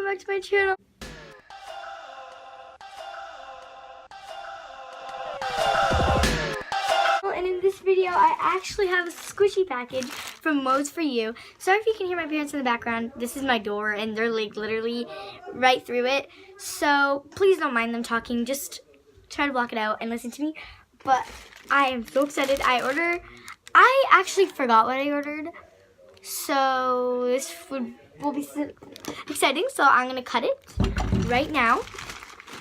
welcome back to my channel. And in this video, I actually have a squishy package from Modes4u. Sorry if you can hear my parents in the background. This is my door, and they're like literally right through it. So please don't mind them talking. Just try to block it out and listen to me. But I am so excited. I actually forgot what I ordered. So this food will be so exciting. So I'm going to cut it right now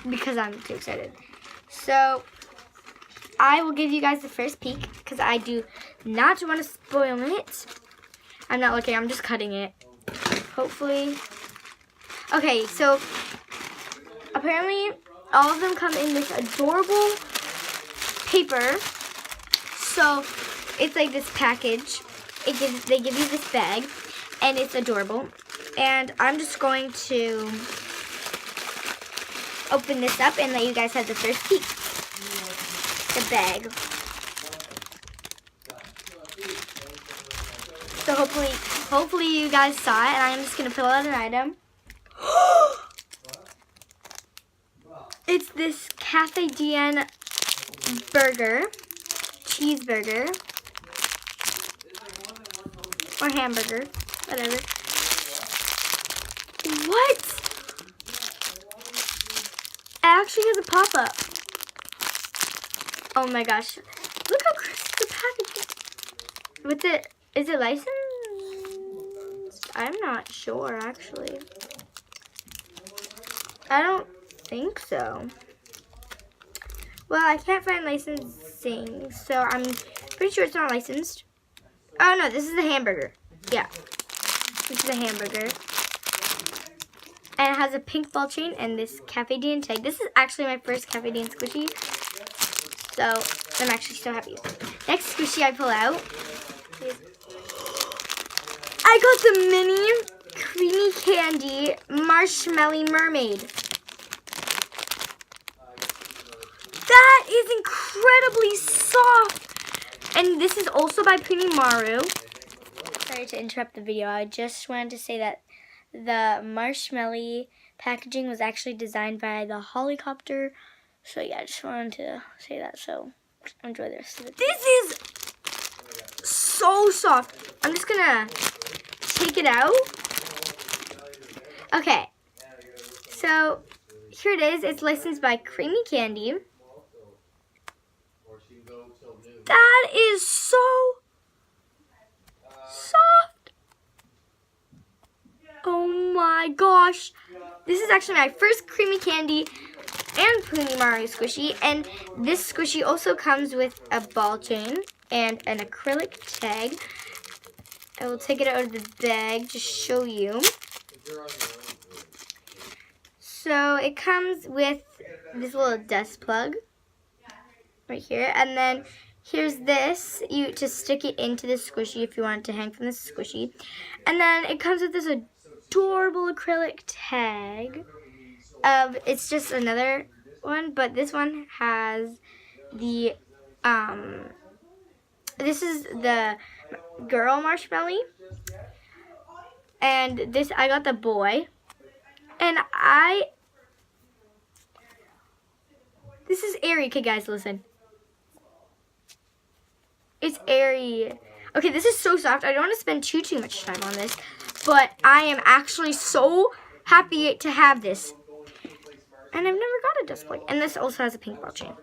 because I'm too excited. So I will give you guys the first peek because I do not want to spoil it. I'm not looking, I'm just cutting it. Hopefully. Okay, so apparently all of them come in this adorable paper. So it's like this package. They give you this bag and it's adorable. And I'm just going to open this up and let you guys have the first peek. The bag. So hopefully you guys saw it, and I'm just gonna pull out an item. It's this Cafe Dien burger, cheeseburger, or hamburger, whatever. What? It actually has a pop-up. Oh my gosh. Look how crisp the packaging is. Is it licensed? I'm not sure actually. I don't think so. Well, I can't find licensing, so I'm pretty sure it's not licensed. Oh no, this is the hamburger. Yeah. This is a hamburger. And it has a pink ball chain and this Cafe Dien tag. This is actually my first Cafe Dien squishy. So, I'm actually so happy. Next squishy I pull out is, I got the mini creamy candy marshmallow mermaid. That is incredibly soft. And this is also by Modes4u. Sorry to interrupt the video. I just wanted to say that the marshmallow packaging was actually designed by the helicopter. So yeah, I just wanted to say that, so enjoy the rest of it. This is so soft. I'm just gonna take it out. Okay, so here it is. It's licensed by Creamy Candy. That is so soft. Oh my gosh. This is actually my first Creamy Candy and Modes4u squishy, and this squishy also comes with a ball chain and an acrylic tag. I will take it out of the bag to show you. So it comes with this little dust plug right here, and then here's this to stick it into the squishy if you want it to hang from the squishy, and then it comes with this adorable acrylic tag. It's just another one, but this one has the, this is the girl marshmallow, and this, I got the boy, and this is airy. Okay guys, listen. It's airy. Okay, this is so soft. I don't want to spend too much time on this, but I am actually so happy to have this. And I've never got a dust plug. And this also has a pink ball chain.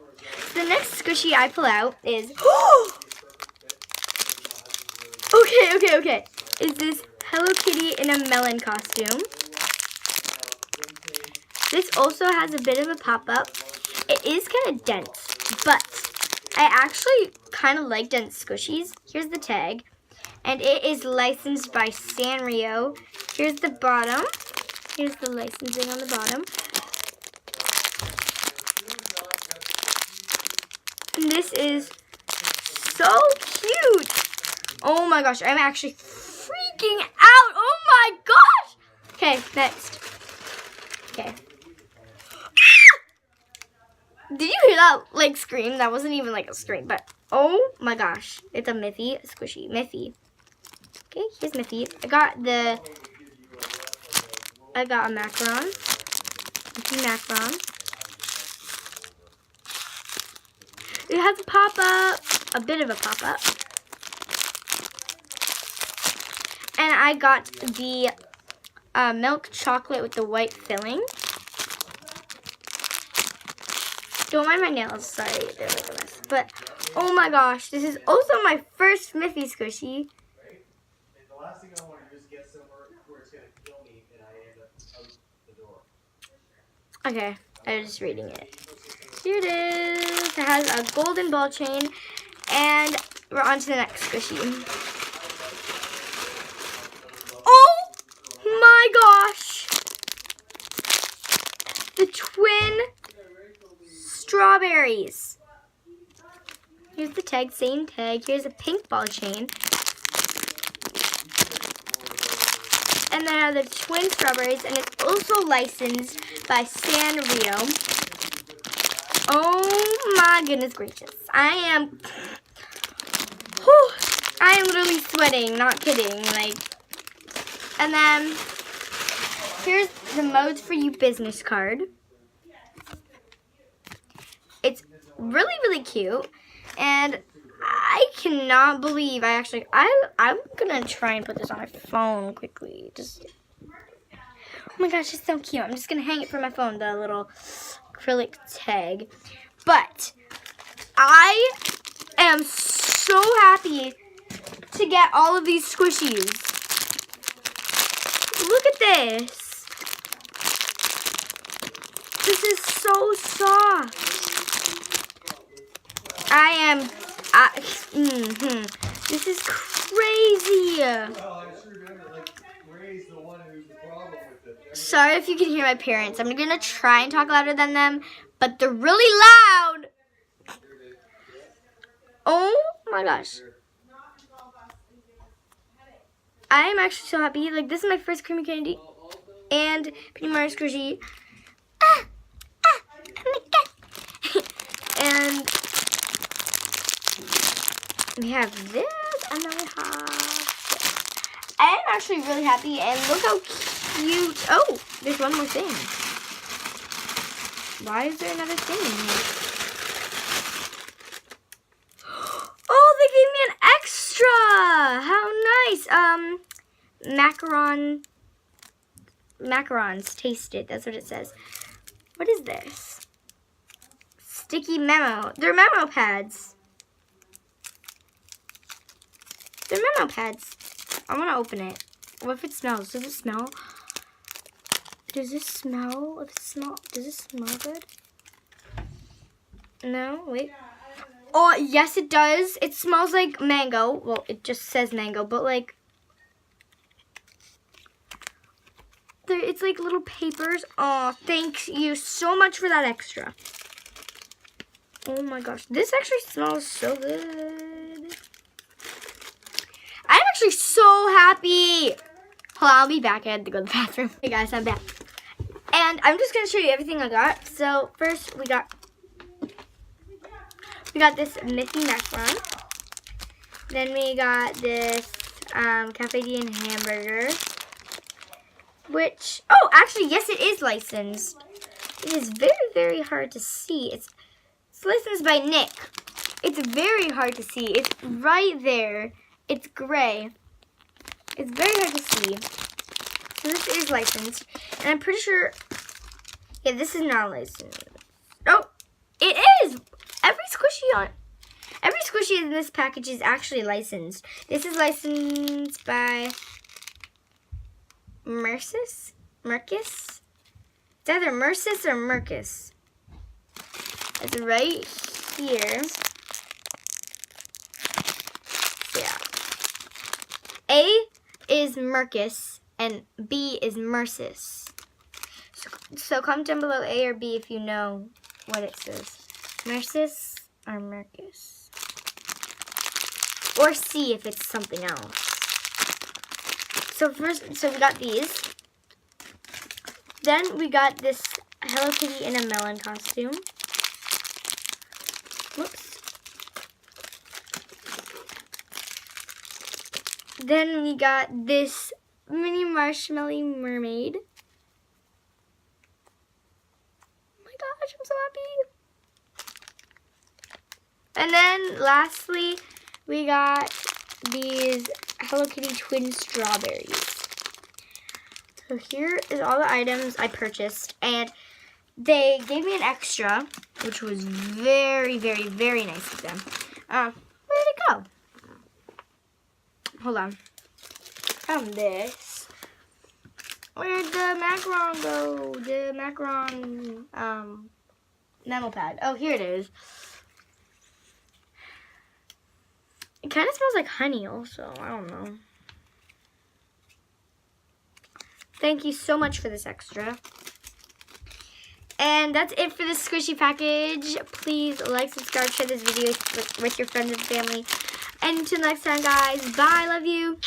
The next squishy I pull out is... Okay. Is this Hello Kitty in a melon costume. This also has a bit of a pop-up. It is kind of dense, but I actually kind of like dense squishies. Here's the tag. And it is licensed by Sanrio. Here's the bottom. Here's the licensing on the bottom. And this is so cute. Oh my gosh, I'm actually freaking out. Oh my gosh. Okay, next. Okay. Did you hear that like scream? That wasn't even like a scream, but oh my gosh. It's a Miffy, a squishy Miffy. Okay, here's Miffy. I got the I got a macaron. Mickey macaron. It has a pop-up, a bit of a pop-up. And I got the milk chocolate with the white filling. Don't mind my nails, sorry, they're like a mess. But, oh my gosh, this is also my first Smithy squishy. The last thing I want to do is get somewhere where it's going to kill me and I end up out the door. Okay, I was just reading it. Here it is. It has a golden ball chain, and we're on to the next squishy. Oh my gosh! The twin strawberries. Here's the tag, same tag. Here's a pink ball chain. And then I have the twin strawberries, and it's also licensed by Sanrio. Oh my goodness gracious. I am literally sweating, not kidding. Like, and then here's the Modes4u business card. It's really, really cute. And I cannot believe I'm gonna try and put this on my phone quickly. Oh my gosh, it's so cute. I'm just gonna hang it from my phone, the little acrylic tag. But I am so happy to get all of these squishies. Look at this. This is so soft. This is crazy. Well, I just remember, like, Ray's the one who's the problem with it. Sorry if you can hear my parents. I'm gonna try and talk louder than them, but they're really loud. Oh my gosh. I am actually so happy. Like, this is my first creamy candy and Penny Mars squishy. Oh my god. And we have this, and then we have this. I am actually really happy, and look how cute. Oh, there's one more thing. Why is there another thing in here? Oh, they gave me an extra. How nice. Macarons tasted. That's what it says. What is this? Sticky memo. They're memo pads. They're memo pads. I want to open it. What if it smells? Does it smell? Does this smell? Does it smell good? No, wait. Oh, yes it does. It smells like mango. Well, it just says mango, but like, it's like little papers. Oh, thank you so much for that extra. Oh my gosh, this actually smells so good. I'm actually so happy. Hold on, I'll be back. I had to go to the bathroom. Hey guys, I'm back. And I'm just going to show you everything I got. So first we got this Mickey macaron. Then we got this Cafe Dien hamburger. Which, oh, actually, yes, it is licensed. It is very, very hard to see. It's licensed by Nick. It's very hard to see. It's right there. It's gray. It's very hard to see. So this is licensed. And I'm pretty sure, yeah, this is not licensed. Oh, it is. Every squishy in this package is actually licensed. This is licensed by Mercis? It's either Mercis or Mercus. It's right here. Yeah. A is Mercus and B is Mercis. So comment down below A or B if you know what it says. Mercis or Mercus. Or C if it's something else. So we got these. Then we got this Hello Kitty in a melon costume. Whoops. Then we got this mini marshmallow mermaid. And then lastly, we got these Hello Kitty twin strawberries. So here is all the items I purchased, and they gave me an extra, which was very, very, very nice of them. Where did it go? Hold on. Found this. Where'd the macaron go? The macaron memo pad. Oh, here it is. It kind of smells like honey also. I don't know. Thank you so much for this extra. And that's it for this squishy package. Please like, subscribe, share this video with your friends and family. And until next time, guys. Bye. Love you.